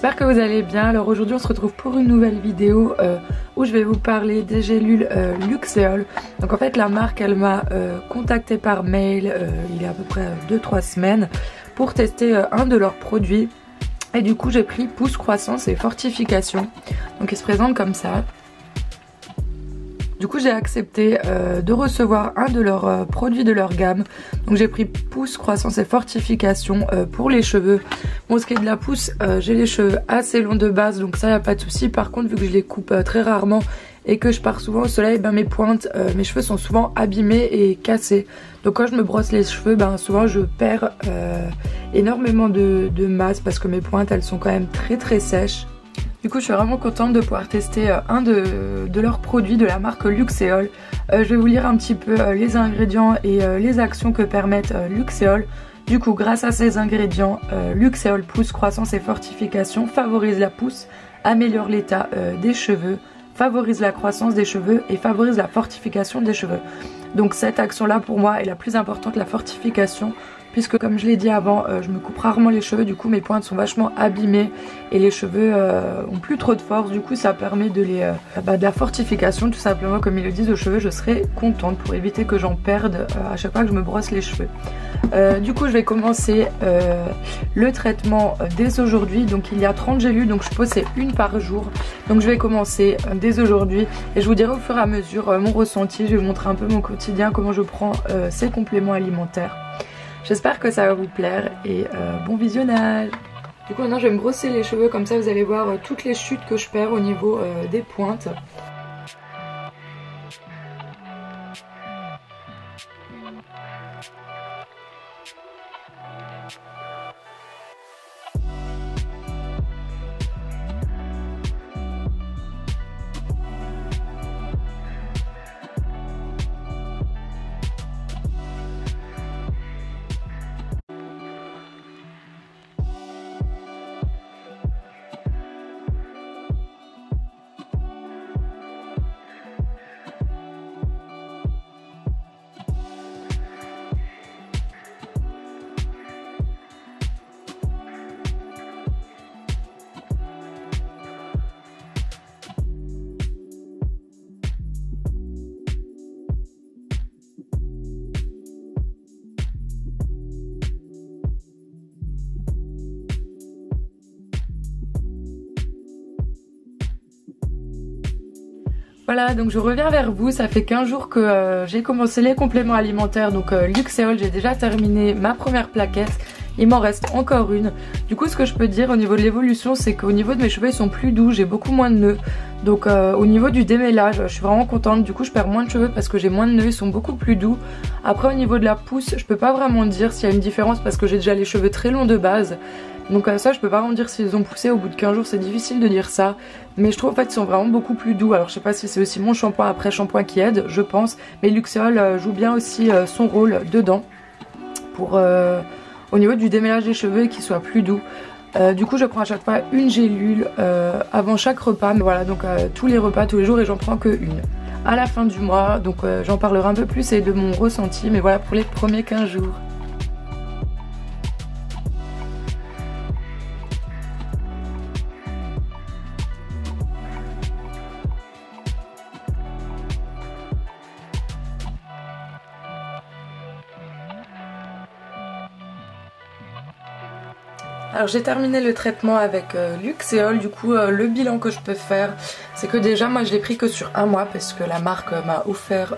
j'espère que vous allez bien. Alors aujourd'hui on se retrouve pour une nouvelle vidéo où je vais vous parler des gélules Luxéol. Donc en fait la marque elle m'a contacté par mail il y a à peu près 2-3 semaines pour tester un de leurs produits. Et du coup j'ai pris Pousse Croissance et Fortification. Donc il se présente comme ça. Du coup j'ai accepté de recevoir un de leurs produits de leur gamme. Donc j'ai pris Pousse Croissance et Fortification pour les cheveux. Bon, ce qui est de la pousse, j'ai les cheveux assez longs de base, donc ça y a pas de souci. Par contre vu que je les coupe très rarement et que je pars souvent au soleil, ben mes pointes, mes cheveux sont souvent abîmés et cassés. Donc quand je me brosse les cheveux, ben souvent je perds énormément de masse parce que mes pointes elles sont quand même très sèches. Du coup je suis vraiment contente de pouvoir tester un de leurs produits de la marque Luxéol. Je vais vous lire un petit peu les ingrédients et les actions que permettent Luxéol. Du coup grâce à ces ingrédients, Luxéol Pousse Croissance et Fortification favorise la pousse, améliore l'état des cheveux, favorise la croissance des cheveux et favorise la fortification des cheveux. Donc cette action là pour moi est la plus importante, la fortification. Puisque comme je l'ai dit avant, je me coupe rarement les cheveux, du coup mes pointes sont vachement abîmées et les cheveux ont plus trop de force, du coup ça permet de la fortification tout simplement, comme ils le disent aux cheveux. Je serai contente pour éviter que j'en perde à chaque fois que je me brosse les cheveux. Du coup je vais commencer le traitement dès aujourd'hui. Donc il y a 30 gélules, donc je suppose c'est une par jour. Donc je vais commencer dès aujourd'hui et je vous dirai au fur et à mesure mon ressenti. Je vais vous montrer un peu mon quotidien, comment je prends ces compléments alimentaires. J'espère que ça va vous plaire et bon visionnage. Du coup maintenant je vais me brosser les cheveux, comme ça vous allez voir toutes les chutes que je perds au niveau des pointes. Voilà, donc je reviens vers vous, ça fait 15 jours que j'ai commencé les compléments alimentaires, donc Luxéol, j'ai déjà terminé ma première plaquette, il m'en reste encore une. Du coup ce que je peux dire au niveau de l'évolution, c'est qu'au niveau de mes cheveux ils sont plus doux, j'ai beaucoup moins de nœuds. Donc au niveau du démêlage, je suis vraiment contente, du coup je perds moins de cheveux parce que j'ai moins de nœuds, ils sont beaucoup plus doux. Après au niveau de la pousse, je peux pas vraiment dire s'il y a une différence parce que j'ai déjà les cheveux très longs de base. Donc ça je peux pas vraiment dire s'ils ont poussé au bout de 15 jours, c'est difficile de dire ça. Mais je trouve en fait ils sont vraiment beaucoup plus doux. Alors je sais pas si c'est aussi mon shampoing après shampoing qui aide, je pense. Mais Luxéol joue bien aussi son rôle dedans pour au niveau du démêlage des cheveux et qu'ils soient plus doux. Du coup je prends à chaque fois une gélule avant chaque repas. Mais voilà, donc tous les repas, tous les jours, et j'en prends que une à la fin du mois. Donc j'en parlerai un peu plus et de mon ressenti. Mais voilà pour les premiers 15 jours. Alors j'ai terminé le traitement avec Luxéol. Du coup le bilan que je peux faire, c'est que déjà moi je l'ai pris que sur un mois parce que la marque m'a offert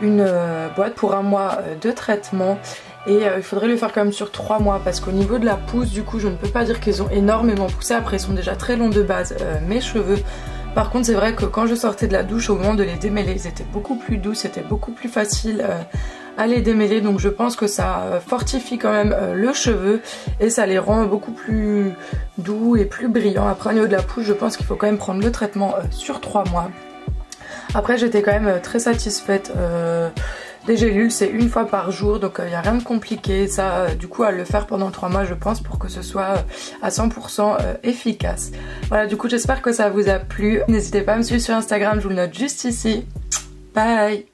une boîte pour un mois de traitement. Et il faudrait le faire quand même sur 3 mois parce qu'au niveau de la pousse, du coup je ne peux pas dire qu'ils ont énormément poussé. Après ils sont déjà très longs de base mes cheveux. Par contre c'est vrai que quand je sortais de la douche, au moment de les démêler, ils étaient beaucoup plus doux, c'était beaucoup plus facile à les démêler. Donc je pense que ça fortifie quand même le cheveu et ça les rend beaucoup plus doux et plus brillants. Après au niveau de la pousse, je pense qu'il faut quand même prendre le traitement sur 3 mois. Après j'étais quand même très satisfaite des gélules, c'est une fois par jour, donc il n'y a rien de compliqué. Ça du coup à le faire pendant 3 mois je pense, pour que ce soit à 100% efficace. Voilà, du coup j'espère que ça vous a plu. N'hésitez pas à me suivre sur Instagram, je vous le note juste ici. Bye.